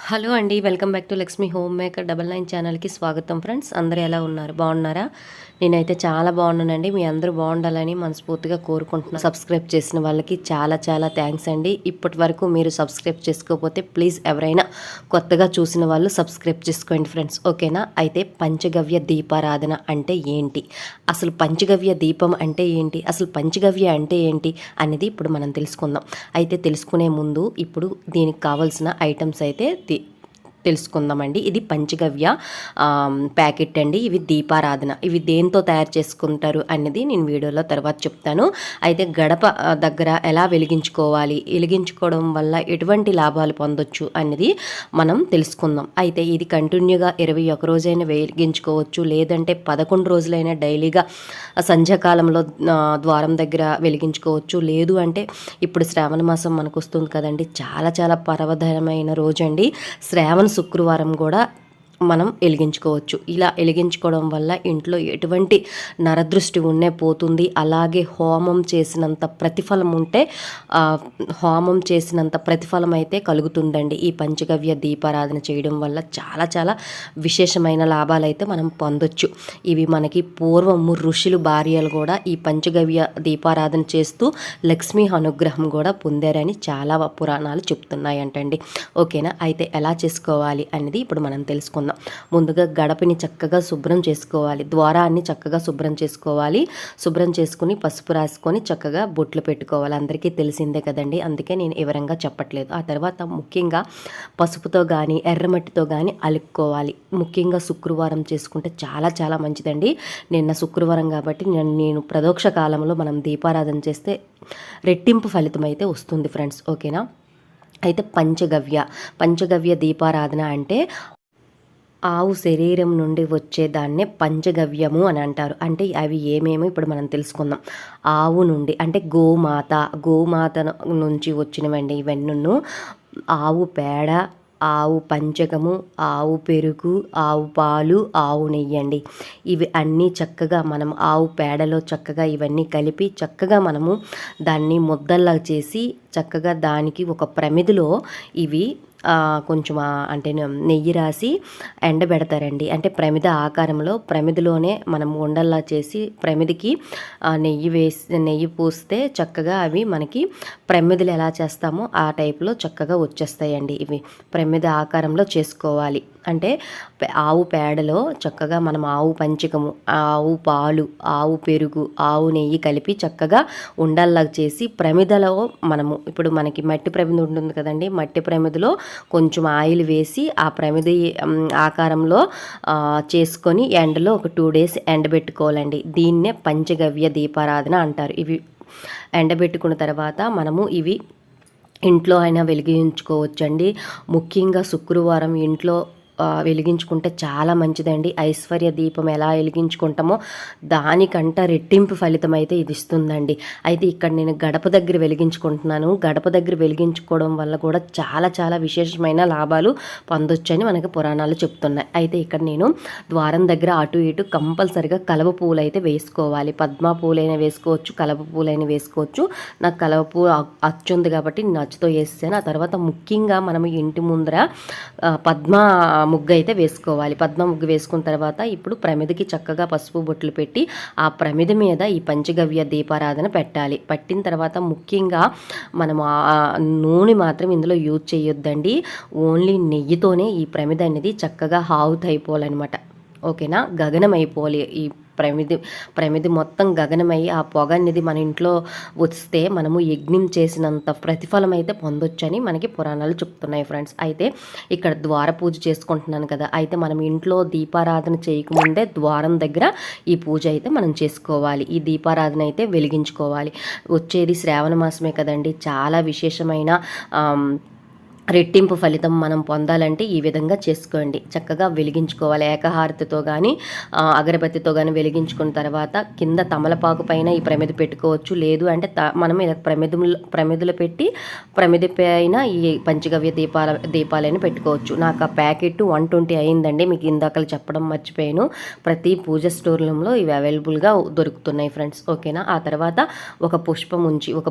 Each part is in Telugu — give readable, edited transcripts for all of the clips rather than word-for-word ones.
హలో అండి. Welcome back to Lakshmi home maker 99 ఛానల్‌కి స్వాగతం ఫ్రెండ్స్. అందరూ ఎలా ఉన్నారు? బాగున్నారా? నేనైతే చాలా బాగున్నానండి. మీ అందరూ బాగుండాలని మనస్ఫూర్తిగా కోరుకుంటున్నాను. సబ్స్క్రైబ్ చేసిన వాళ్ళకి చాలా చాలా థ్యాంక్స్ అండి. ఇప్పటి వరకు మీరు సబ్స్క్రైబ్ చేసుకోకపోతే ప్లీజ్ ఎవరైనా కొత్తగా చూసిన వాళ్ళు సబ్స్క్రైబ్ చేసుకోండి ఫ్రెండ్స్. ఓకేనా? అయితే పంచగవ్య దీపారాధన అంటే ఏంటి? అసలు పంచగవ్య దీపం అంటే ఏంటి? అసలు పంచగవ్య అంటే ఏంటి అనేది ఇప్పుడు మనం తెలుసుకుందాం. అయితే తెలుసుకునే ముందు ఇప్పుడు దీనికి కావాల్సిన ఐటమ్స్ అయితే తెలుసుకుందామండి. ఇది పంచగవ్య ప్యాకెట్ అండి. ఇవి దీపారాధన. ఇవి దేంతో తయారు చేసుకుంటారు అనేది నేను వీడియోలో తర్వాత చెప్తాను. అయితే గడప దగ్గర ఎలా వెలిగించుకోవడం వల్ల ఎటువంటి లాభాలు పొందొచ్చు అనేది మనం తెలుసుకుందాం. అయితే ఇది కంటిన్యూగా 21 రోజైనా వెలిగించుకోవచ్చు, లేదంటే 11 రోజులైనా డైలీగా సంధ్యాకాలంలో ద్వారం దగ్గర వెలిగించుకోవచ్చు. లేదు అంటే ఇప్పుడు శ్రావణ మాసం మనకు వస్తుంది కదండి, చాలా చాలా పర్వదినమైన రోజు అండి. శ్రావణ శుక్రవారం కూడా మనం వెలిగించుకోవచ్చు. ఇలా వెలిగించుకోవడం వల్ల ఇంట్లో ఎటువంటి నరదృష్టి ఉన్నే పోతుంది. అలాగే హోమం చేసినంత ప్రతిఫలం అయితే కలుగుతుందండి. ఈ పంచగవ్య దీపారాధన చేయడం వల్ల చాలా చాలా విశేషమైన లాభాలు అయితే మనం పొందొచ్చు. ఇవి మనకి పూర్వము ఋషులు భార్యలు కూడా ఈ పంచగవ్య దీపారాధన చేస్తూ లక్ష్మీ అనుగ్రహం కూడా పొందారని చాలా పురాణాలు చెప్తున్నాయంటండి. ఓకేనా? అయితే ఎలా చేసుకోవాలి అనేది ఇప్పుడు మనం తెలుసుకుందాం. ముందుగా గడపని చక్కగా శుభ్రం చేసుకోవాలి. ద్వారాన్ని చక్కగా శుభ్రం చేసుకోవాలి. శుభ్రం చేసుకుని పసుపు రాసుకొని చక్కగా బొట్లు పెట్టుకోవాలి. అందరికీ తెలిసిందే కదండి, అందుకే నేను వివరంగా చెప్పట్లేదు. ఆ తర్వాత ముఖ్యంగా పసుపుతో కానీ ఎర్రమట్టితో కానీ అలుక్కోవాలి. ముఖ్యంగా శుక్రవారం చేసుకుంటే చాలా చాలా మంచిదండి. నిన్న శుక్రవారం కాబట్టి నేను ప్రదోక్ష కాలంలో మనం దీపారాధన చేస్తే రెట్టింపు ఫలితం అయితే వస్తుంది ఫ్రెండ్స్. ఓకేనా? అయితే పంచగవ్య దీపారాధన అంటే ఆవు శరీరం నుండి వచ్చేదాన్నే పంచగవ్యము అని అంటారు. అంటే అవి ఏమేమో ఇప్పుడు మనం తెలుసుకుందాం. ఆవు నుండి అంటే గోమాత నుంచి వచ్చినవండి ఇవన్నీ. ఆవు పేడ, ఆవు పంచకము, ఆవు పెరుగు, ఆవు పాలు, ఆవు నెయ్యి అండి. ఇవి అన్నీ చక్కగా మనం ఆవు పేడలో చక్కగా ఇవన్నీ కలిపి చక్కగా మనము దాన్ని ముద్దల్లా చేసి చక్కగా దానికి ఒక ప్రమిదిలో ఇవి కొంచెం అంటే నెయ్యి రాసి ఎండబెడతారండి. అంటే ప్రమిద ఆకారంలో ప్రమిదిలోనే మనం ఉండల్లా చేసి ప్రమిదికి నెయ్యి పూస్తే చక్కగా అవి మనకి ప్రమిదలు ఎలా చేస్తామో ఆ టైప్లో చక్కగా వచ్చేస్తాయండి. ఇవి ప్రమిద ఆకారంలో చేసుకోవాలి. అంటే ఆవు పేడలో చక్కగా మనం ఆవు పంచకము, ఆవు పాలు, ఆవు పెరుగు, ఆవు నెయ్యి కలిపి చక్కగా ఉండల్లా చేసి ప్రమిదలో మనము ఇప్పుడు మనకి మట్టి ప్రమిద ఉంటుంది కదండి, మట్టి ప్రమిదలో కొంచెం ఆయిల్ వేసి ఆ ప్రమిది ఆకారంలో చేసుకొని ఎండలో ఒక 2 days ఎండబెట్టుకోవాలండి. దీన్నే పంచగవ్య దీపారాధన అంటారు. ఇవి ఎండబెట్టుకున్న తర్వాత మనము ఇవి ఇంట్లో అయినా వెలిగించుకోవచ్చండి. ముఖ్యంగా శుక్రవారం ఇంట్లో వెలిగించుకుంటే చాలా మంచిదండి. ఐశ్వర్య దీపం ఎలా వెలిగించుకుంటామో దానికంట రెట్టింపు ఫలితం అయితే ఇది ఇస్తుందండి. అయితే ఇక్కడ నేను గడప దగ్గర వెలిగించుకుంటున్నాను. గడప దగ్గర వెలిగించుకోవడం వల్ల కూడా చాలా చాలా విశేషమైన లాభాలు పొందొచ్చని మనకి పురాణాలు చెప్తున్నాయి. అయితే ఇక్కడ నేను ద్వారం దగ్గర అటు ఇటు కంపల్సరిగా కలవ పూలు అయితే వేసుకోవాలి. పద్మ పూలైనా వేసుకోవచ్చు, కలవ పూలైనా వేసుకోవచ్చు. నాకు కలవ పువ్వు అచ్చుంది కాబట్టి నేను అచ్చుతో వేసాను. ఆ తర్వాత ముఖ్యంగా మనం ఇంటి ముందర పద్మ ముగ్గు అయితే వేసుకోవాలి. పద్మ ముగ్గు వేసుకున్న తర్వాత ఇప్పుడు ప్రమిదికి చక్కగా పసుపు బొట్లు పెట్టి ఆ ప్రమిది మీద ఈ పంచగవ్య దీపారాధన పెట్టాలి. పట్టిన తర్వాత ముఖ్యంగా మనము నూనె మాత్రం ఇందులో యూజ్ చేయొద్దండి. ఓన్లీ నెయ్యితోనే ఈ ప్రమిద అనేది చక్కగా హావుత్ అయిపోవాలన్నమాట. ఓకేనా? గగనం అయిపోవాలి. ఈ ప్రమిది మొత్తం గగనమయ్యి ఆ పొగ అనేది మన ఇంట్లో వస్తే మనము యజ్ఞం చేసినంత ప్రతిఫలం అయితే పొందొచ్చని మనకి పురాణాలు చెప్తున్నాయి ఫ్రెండ్స్. అయితే ఇక్కడ ద్వార పూజ చేసుకుంటున్నాను కదా, అయితే మనం ఇంట్లో దీపారాధన చేయకముందే ద్వారం దగ్గర ఈ పూజ అయితే మనం చేసుకోవాలి. ఈ దీపారాధన అయితే వెలిగించుకోవాలి. వచ్చేది శ్రావణ మాసమే కదండి, చాలా విశేషమైన రెట్టింపు ఫలితం మనం పొందాలంటే ఈ విధంగా చేసుకోండి. చక్కగా వెలిగించుకోవాలి. ఏకహారతితో కానీ అగరబత్తితో కానీ వెలిగించుకున్న తర్వాత కింద తమలపాకు పైన ఈ ప్రమిది పెట్టుకోవచ్చు. లేదు అంటే మనం ప్రమిదులు పెట్టి ప్రమిది పైన ఈ పంచగవ్య దీపాలని పెట్టుకోవచ్చు. నాకు ఆ ప్యాకెట్ 120 అయిందండి. మీకు ఇందాకలు చెప్పడం మర్చిపోయాను. ప్రతి పూజ స్టోర్లలో ఇవి అవైలబుల్గా దొరుకుతున్నాయి ఫ్రెండ్స్. ఓకేనా? ఆ తర్వాత ఒక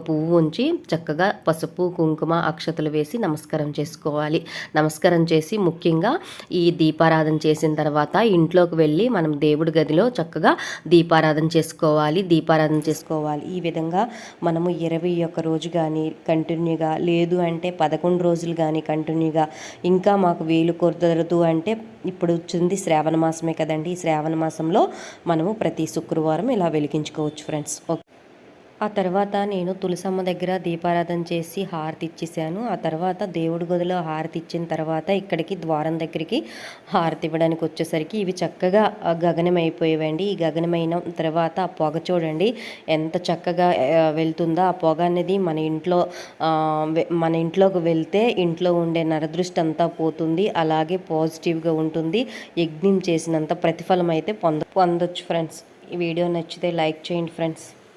పువ్వు ఉంచి చక్కగా పసుపు కుంకుమ అక్షతలు వేసి నమస్కారం నమస్కారం చేసుకోవాలి. నమస్కారం చేసి ముఖ్యంగా ఈ దీపారాధన చేసిన తర్వాత ఇంట్లోకి వెళ్ళి మనం దేవుడి గదిలో చక్కగా దీపారాధన చేసుకోవాలి. ఈ విధంగా మనము 21 రోజు కానీ కంటిన్యూగా, లేదు అంటే 11 రోజులు కానీ కంటిన్యూగా, ఇంకా మాకు వీలు కుదరదు అంటే ఇప్పుడు వచ్చింది శ్రావణ మాసమే కదండి. ఈ శ్రావణ మాసంలో మనము ప్రతి శుక్రవారం ఇలా వెలిగించుకోవచ్చు ఫ్రెండ్స్. ఆ తర్వాత నేను తులసమ్మ దగ్గర దీపారాధన చేసి హారతి ఇచ్చేసాను. ఆ తర్వాత దేవుడి గదిలో హారతి ఇచ్చిన తర్వాత ఇక్కడికి ద్వారం దగ్గరికి హారతి ఇవ్వడానికి వచ్చేసరికి ఇవి చక్కగా గగనం అయిపోయేవండి. ఈ గగనమైన తర్వాత ఆ పొగ చూడండి ఎంత చక్కగా వెళ్తుందో. ఆ పొగ అనేది మన ఇంట్లోకి వెళ్తే ఇంట్లో ఉండే నరదృష్టి అంతా పోతుంది. అలాగే పాజిటివ్గా ఉంటుంది. యజ్ఞం చేసినంత ప్రతిఫలం అయితే పొందొచ్చు ఫ్రెండ్స్. ఈ వీడియో నచ్చితే లైక్ చేయండి ఫ్రెండ్స్.